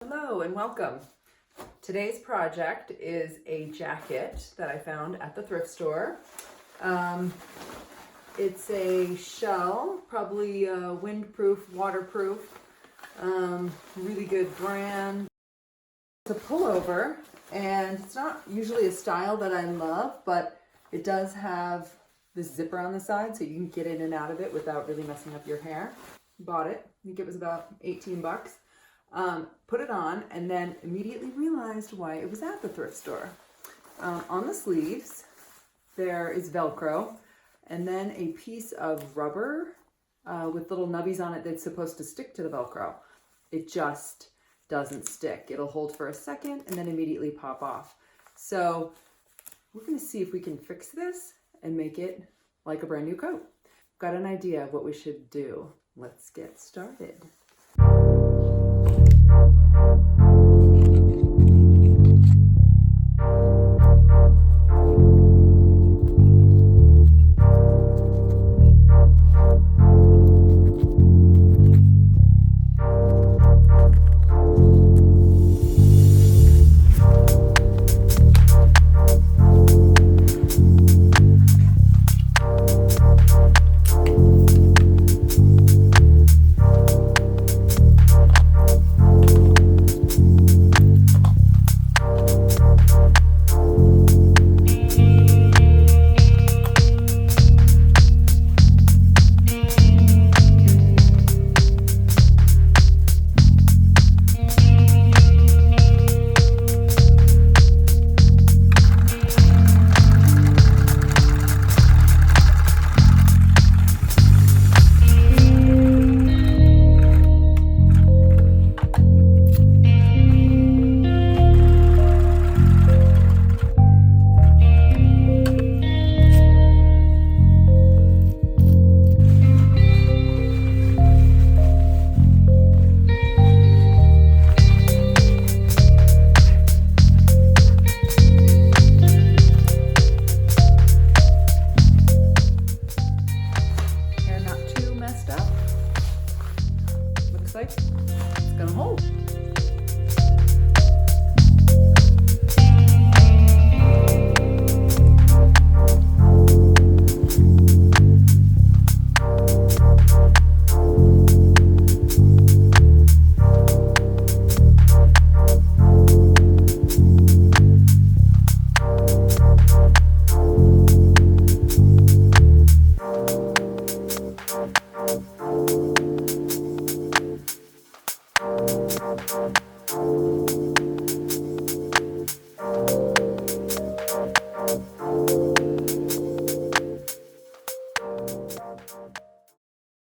Hello and welcome. Today's project is a jacket that I found at the thrift store. It's a shell, probably windproof, waterproof, really good brand. It's a pullover, and it's not usually a style that I love, but it does have this zipper on the side so you can get in and out of it without really messing up your hair. Bought it, I think it was about 18 bucks. Put it on and then immediately realized why it was at the thrift store. On the sleeves there is Velcro and then a piece of rubber with little nubbies on it that's supposed to stick to the Velcro. It just doesn't stick. It'll hold for a second and then immediately pop off. So we're going to see if we can fix this and make it like a brand new coat. Got an idea of what we should do. Let's get started. Like it's gonna hold.